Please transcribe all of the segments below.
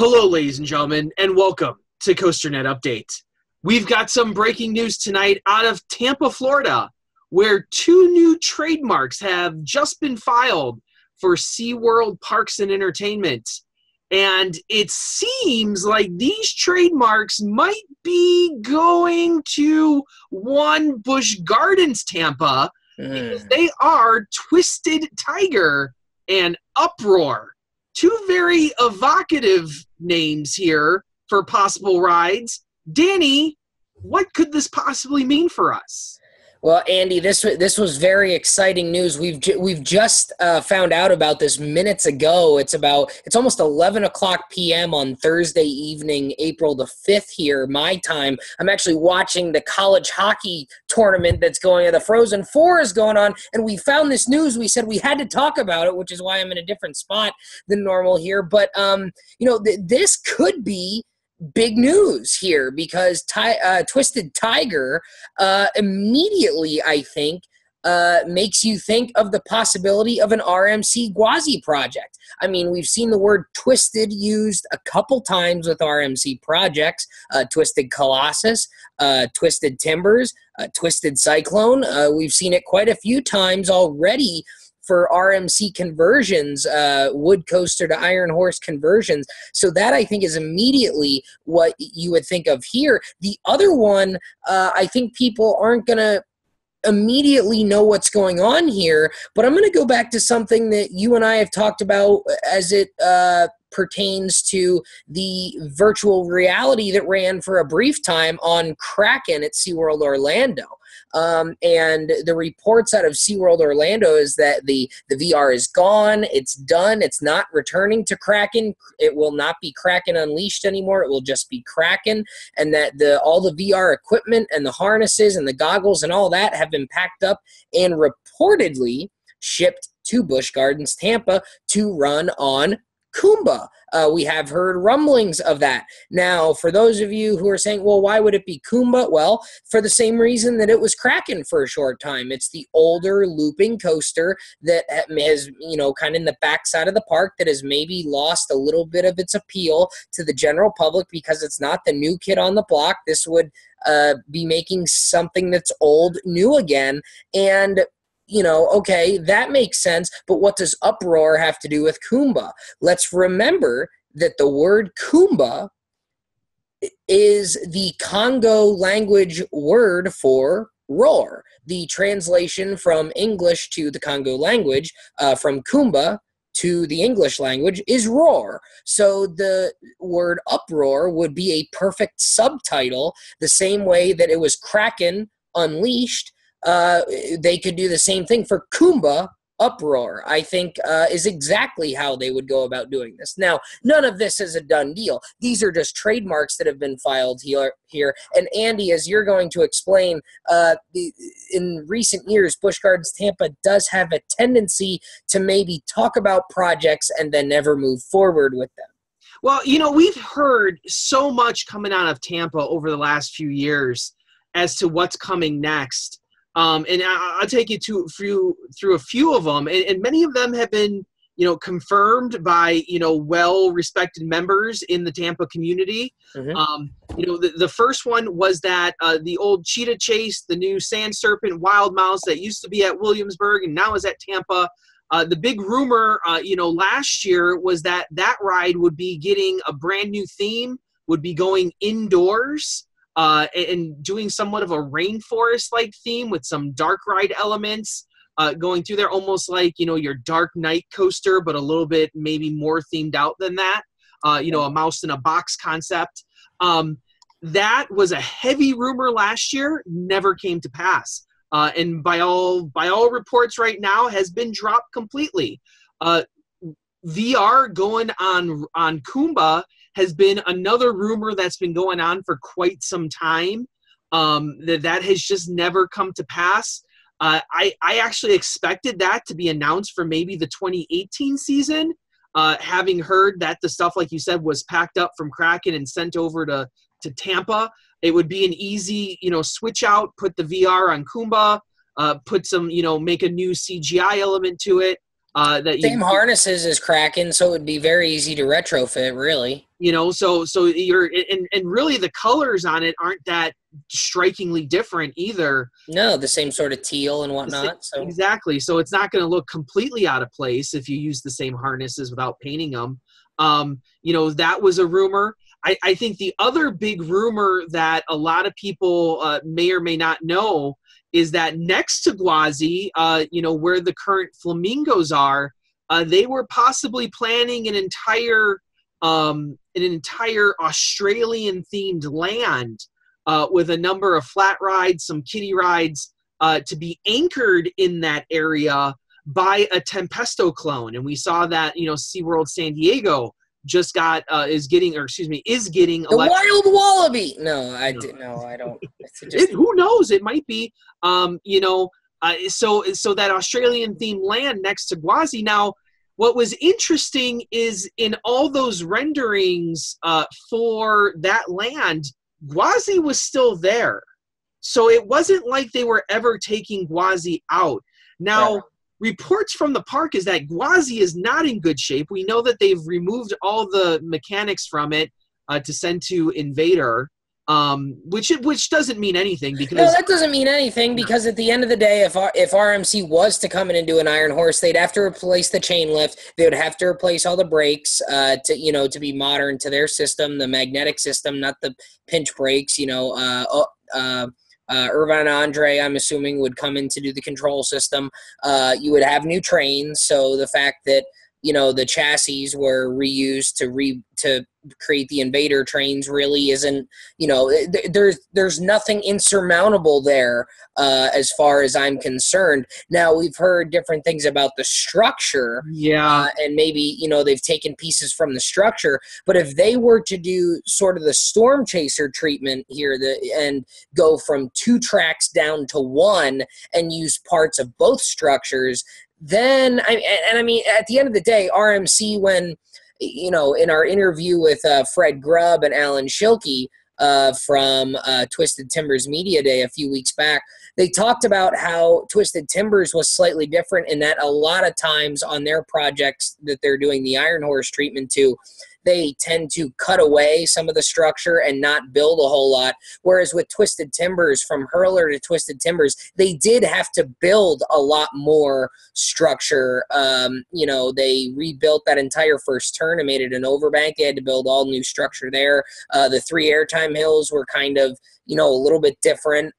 Hello, ladies and gentlemen, and welcome to COASTER-net Update. We've got some breaking news tonight out of Tampa, Florida, where two new trademarks have just been filed for SeaWorld Parks and Entertainment. And it seems like these trademarks might be going to one Busch Gardens Tampa because they are Twisted Tiger and Uproar. Two very evocative names here for possible rides. Danny, what could this possibly mean for us? Well, Andy, this was very exciting news. We've just found out about this minutes ago. It's almost 11 o'clock p.m. on Thursday evening, April the 5th here, my time. I'm actually watching the college hockey tournament that's going on. The Frozen Four is going on, and we found this news. We said we had to talk about it, which is why I'm in a different spot than normal here. But, this could be big news here because Twisted Tiger immediately, I think, makes you think of the possibility of an RMC Gwazi project. I mean, we've seen the word twisted used a couple times with RMC projects, Twisted Colossus, Twisted Timbers, Twisted Cyclone. We've seen it quite a few times already for RMC conversions, wood coaster to iron horse conversions. So that, I think, is immediately what you would think of here. The other one, I think people aren't going to immediately know what's going on here, but I'm going to go back to something that you and I have talked about as it pertains to the virtual reality that ran for a brief time on Kraken at SeaWorld Orlando. And the reports out of SeaWorld Orlando is that the VR is gone, it's done, it's not returning to Kraken, it will not be Kraken Unleashed anymore, it will just be Kraken, and that all the VR equipment and the harnesses and the goggles and all that have been packed up and reportedly shipped to Busch Gardens Tampa to run on Kumba. We have heard rumblings of that. Now, for those of you who are saying, well, why would it be Kumba? Well, for the same reason that it was Kraken for a short time. It's the older looping coaster that has, kind of in the backside of the park that has maybe lost a little bit of its appeal to the general public because it's not the new kid on the block. This would be making something that's old new again. And okay, that makes sense, but what does Uproar have to do with Kumba? Let's remember that the word Kumba is the Congo language word for roar. The translation from English to the Congo language, from Kumba to the English language, is roar. So the word uproar would be a perfect subtitle, the same way that it was Kraken Unleashed. They could do the same thing for Kumba Uproar, I think, is exactly how they would go about doing this. Now, none of this is a done deal. These are just trademarks that have been filed here. And Andy, as you're going to explain, in recent years, Busch Gardens Tampa does have a tendency to maybe talk about projects and then never move forward with them. Well, we've heard so much coming out of Tampa over the last few years as to what's coming next. And I'll take you through a few of them, and many of them have been, confirmed by, well-respected members in the Tampa community. Mm-hmm. The first one was that the old Cheetah Chase, the new Sand Serpent Wild Mouse that used to be at Williamsburg and now is at Tampa. The big rumor, last year was that ride would be getting a brand new theme, would be going indoors. And doing somewhat of a rainforest-like theme with some dark ride elements going through there, almost like, your Dark Knight coaster, but a little bit maybe more themed out than that, a mouse in a box concept. That was a heavy rumor last year, never came to pass. And by all reports right now has been dropped completely. VR going on Kumba has been another rumor that's been going on for quite some time. That has just never come to pass. I actually expected that to be announced for maybe the 2018 season, having heard that the stuff, like you said, was packed up from Kraken and sent over to Tampa. It would be an easy, switch out, put the VR on Kumba, put some, make a new CGI element to it. Same harnesses as Kraken, so it would be very easy to retrofit, really. So you're and really the colors on it aren't that strikingly different either. No, the same sort of teal and whatnot. So exactly. So it's not going to look completely out of place if you use the same harnesses without painting them. That was a rumor. I think the other big rumor that a lot of people may or may not know is that next to Gwazi, where the current flamingos are, they were possibly planning an entire Australian-themed land with a number of flat rides, some kiddie rides, to be anchored in that area by a Tempesto clone. And we saw that, SeaWorld San Diego just is getting the wild wallaby. No, I didn't. No, I don't. Who knows? It might be. So that Australian themed land next to Gwazi. Now, what was interesting is in all those renderings for that land, Gwazi was still there. So it wasn't like they were ever taking Gwazi out. Now, reports from the park is that Gwazi is not in good shape. We know that they've removed all the mechanics from it to send to Invader, which doesn't mean anything because that doesn't mean anything because at the end of the day, if RMC was to come in and do an Iron Horse, they'd have to replace the chain lift. They would have to replace all the brakes to be modern to their system, the magnetic system, not the pinch brakes. Irvine Andre, I'm assuming, would come in to do the control system. You would have new trains, so the fact that the chassis were reused to create the Invader trains really isn't, there's nothing insurmountable there as far as I'm concerned. Now, we've heard different things about the structure. Yeah. And maybe, they've taken pieces from the structure. But if they were to do sort of the Storm Chaser treatment here and go from 2 tracks down to 1 and use parts of both structures, then, at the end of the day, RMC, when, in our interview with Fred Grubb and Alan Schilke from Twisted Timbers Media Day a few weeks back, they talked about how Twisted Timbers was slightly different in that a lot of times on their projects that they're doing the Iron Horse treatment to, they tend to cut away some of the structure and not build a whole lot. Whereas with Twisted Timbers, from Hurler to Twisted Timbers, they did have to build a lot more structure. They rebuilt that entire first turn and made it an overbank. They had to build all new structure there. The 3 airtime hills were kind of, a little bit different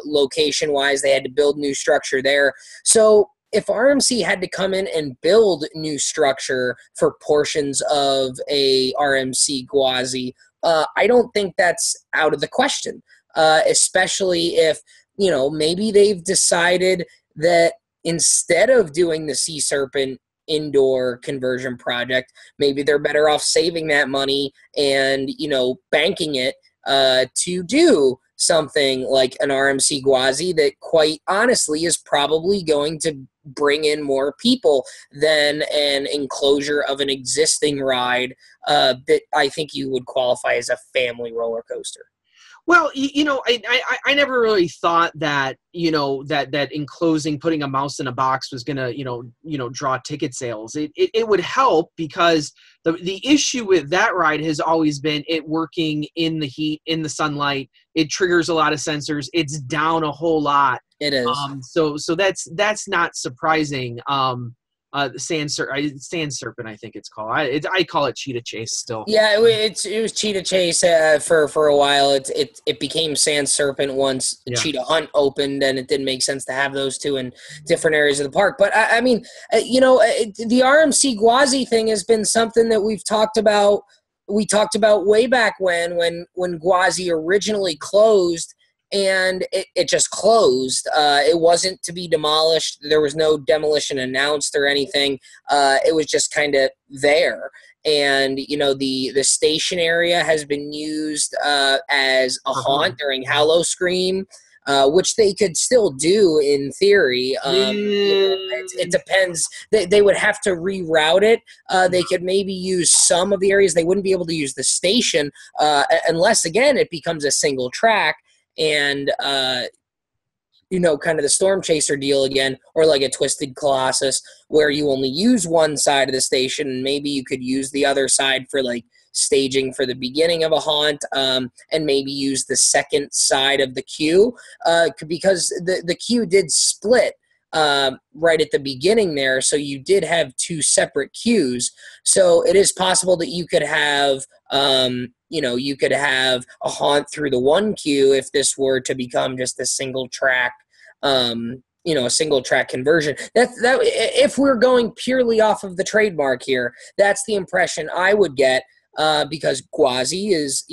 location-wise. They had to build new structure there. So if RMC had to come in and build new structure for portions of a RMC Gwazi, I don't think that's out of the question, especially if, maybe they've decided that instead of doing the Sea Serpent indoor conversion project, maybe they're better off saving that money and, banking it to do something like an RMC Gwazi that quite honestly is probably going to bring in more people than an enclosure of an existing ride that I think you would qualify as a family roller coaster. Well, I never really thought that, that enclosing, putting a mouse in a box was going to, draw ticket sales. It would help because the issue with that ride has always been it working in the heat, in the sunlight. It triggers a lot of sensors. It's down a whole lot. It is. So that's not surprising. Sand Serpent, I think it's called. I call it Cheetah Chase still. Yeah, it was Cheetah Chase for a while. It became Sand Serpent once Cheetah Hunt opened, and it didn't make sense to have those two in different areas of the park. But the RMC Gwazi thing has been something that we've talked about. We talked about way back when Gwazi originally closed. And it just closed. It wasn't to be demolished. There was no demolition announced or anything. It was just kind of there. And, the station area has been used as a haunt during Hallow Scream, which they could still do in theory. It depends. They would have to reroute it. They could maybe use some of the areas. They wouldn't be able to use the station unless, again, it becomes a single track. And, kind of the Storm Chaser deal again, or like a Twisted Colossus where you only use one side of the station and maybe you could use the other side for like staging for the beginning of a haunt, and maybe use the second side of the queue, because the queue did split right at the beginning there, so you did have two separate queues. So it is possible that you could have you could have a haunt through the one queue if this were to become just a single track, a single track conversion. That if we're going purely off of the trademark here, that's the impression I would get, because Gwazi is,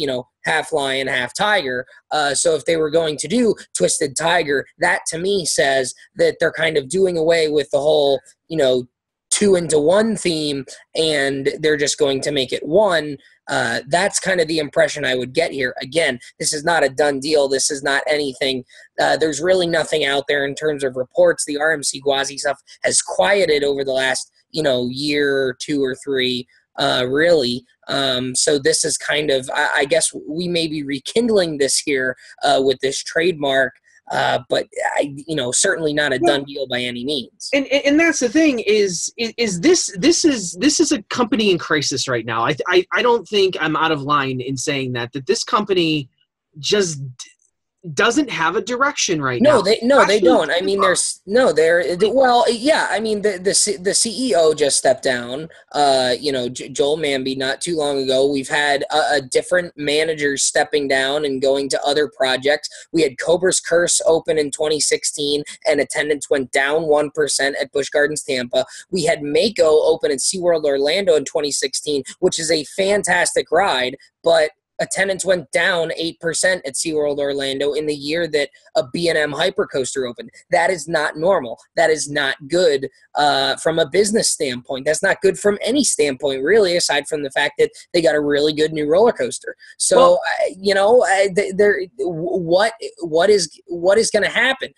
half lion, half tiger. So if they were going to do Twisted Tiger, that to me says that they're kind of doing away with the whole, 2-into-1 theme, and they're just going to make it one. That's kind of the impression I would get here. Again, this is not a done deal. This is not anything. There's really nothing out there in terms of reports. The RMC Gwazi stuff has quieted over the last, year or two or three, really. So this is kind of, I guess we may be rekindling this here with this trademark. But certainly not a done deal by any means. And that's the thing is this is a company in crisis right now. I don't think I'm out of line in saying that this company just doesn't have a direction right now. They don't. I mean, the CEO just stepped down. Joel Manby not too long ago. We've had a different managers stepping down and going to other projects. We had Cobra's Curse open in 2016, and attendance went down 1% at Busch Gardens Tampa. We had Mako open at SeaWorld Orlando in 2016, which is a fantastic ride, but attendance went down 8% at SeaWorld Orlando in the year that a B&M Hypercoaster opened. That is not normal. That is not good from a business standpoint. That's not good from any standpoint, really, aside from the fact that they got a really good new roller coaster. So, what is going to happen?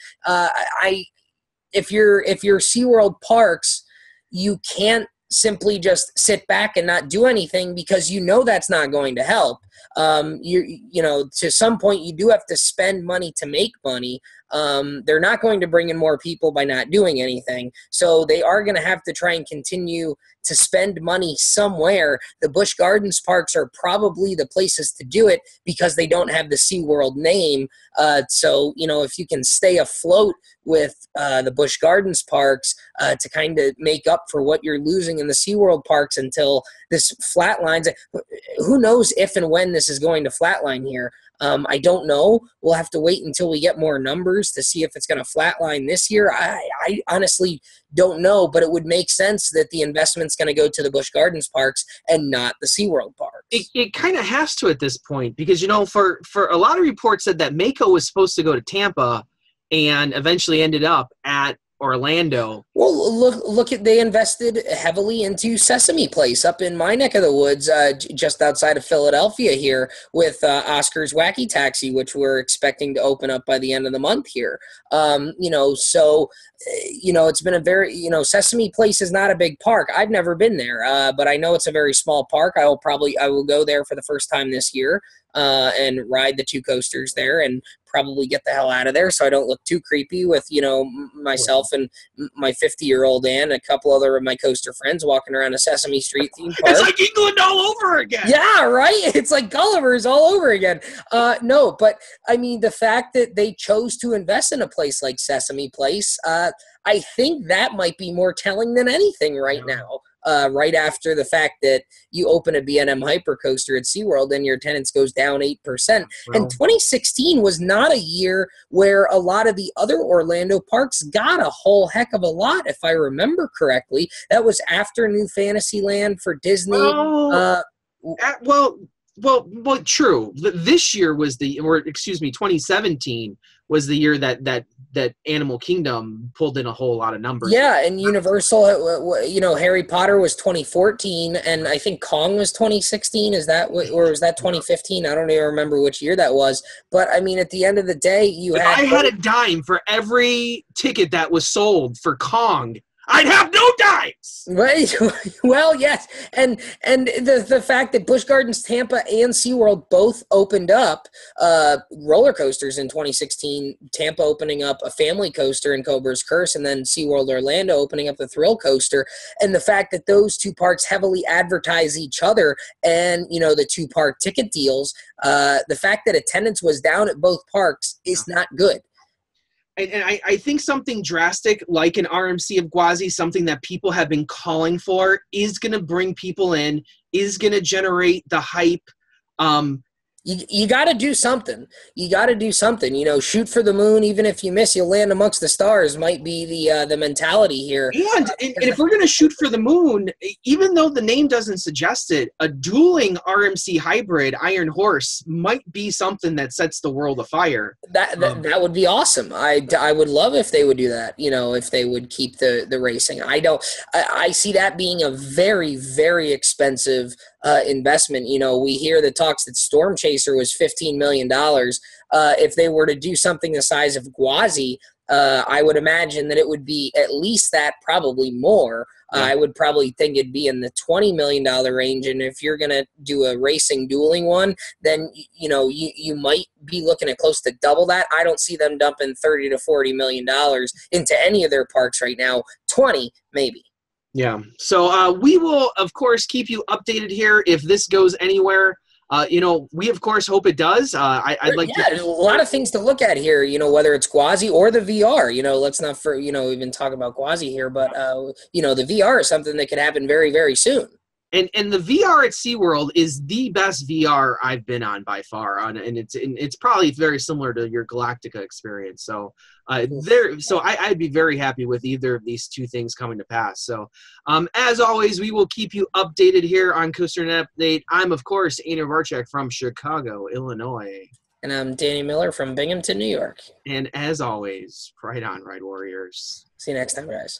If you're SeaWorld Parks, you can't simply just sit back and not do anything, because that's not going to help. To some point you do have to spend money to make money. They're not going to bring in more people by not doing anything. So they are going to have to try and continue to spend money somewhere. The Busch Gardens parks are probably the places to do it because they don't have the SeaWorld name. So if you can stay afloat with the Busch Gardens parks to kind of make up for what you're losing in the SeaWorld parks until this flatlines. Who knows if and when this is going to flatline here? I don't know. We'll have to wait until we get more numbers to see if it's going to flatline this year. I honestly don't know, but it would make sense that the investment's going to go to the Busch Gardens parks and not the SeaWorld parks. It kind of has to at this point, because, for a lot of reports said that Mako was supposed to go to Tampa and eventually ended up at Orlando. Well, look at, they invested heavily into Sesame Place up in my neck of the woods, just outside of Philadelphia here, with Oscar's Wacky Taxi, which we're expecting to open up by the end of the month here. It's been a very, Sesame Place is not a big park. I've never been there, but I know it's a very small park. I will go there for the first time this year and ride the two coasters there, and probably get the hell out of there so I don't look too creepy with, myself and my 50-year-old aunt and a couple other of my coaster friends walking around a Sesame Street theme park. It's like England all over again. Yeah, right? It's like Gulliver's all over again. No, but I mean, the fact that they chose to invest in a place like Sesame Place, I think that might be more telling than anything right now. Right after the fact that you open a B&M Hypercoaster at SeaWorld and your attendance goes down 8%. And 2016 was not a year where a lot of the other Orlando parks got a whole heck of a lot, if I remember correctly. That was after New Fantasyland for Disney. Well, true. This year was 2017 was the year that Animal Kingdom pulled in a whole lot of numbers. Yeah, and Universal, Harry Potter was 2014, and I think Kong was 2016. Is that, or was that 2015? I don't even remember which year that was. But I mean, at the end of the day, I had a dime for every ticket that was sold for Kong. I'd have no dimes. Right. Well, yes. And the fact that Busch Gardens Tampa and SeaWorld both opened up roller coasters in 2016, Tampa opening up a family coaster in Cobra's Curse, and then SeaWorld Orlando opening up the thrill coaster, and the fact that those two parks heavily advertise each other and, the two park ticket deals, the fact that attendance was down at both parks is not good. And I think something drastic like an RMC of Gwazi, something that people have been calling for, is going to bring people in, is going to generate the hype. You got to do something. You got to do something. Shoot for the moon. Even if you miss, you'll land amongst the stars. Might be the mentality here. And if we're going to shoot for the moon, even though the name doesn't suggest it, a dueling RMC hybrid Iron Horse might be something that sets the world afire. That would be awesome. I would love if they would do that. If they would keep the racing. I see that being a very, very expensive investment. We hear the talks that Storm Chaser was $15 million. If they were to do something the size of Gwazi, I would imagine that it would be at least that, probably more. Yeah. I would probably think it'd be in the $20 million range. And if you're going to do a racing dueling one, then, you might be looking at close to double that. I don't see them dumping $30 to $40 million into any of their parks right now. 20, maybe. Yeah. So we will, of course, keep you updated here if this goes anywhere. We, of course, hope it does. I'd like to. There's a lot of things to look at here, whether it's Gwazi or the VR. Let's not, we've been talking about Gwazi here, but, the VR is something that could happen very, very soon. And the VR at SeaWorld is the best VR I've been on by far, and it's probably very similar to your Galactica experience. So I'd be very happy with either of these two things coming to pass. So as always, we will keep you updated here on COASTER-net Update. I'm, of course, Aina Varchek from Chicago, Illinois. And I'm Danny Miller from Binghamton, New York. And as always, right on, Ride Warriors. See you next time, guys.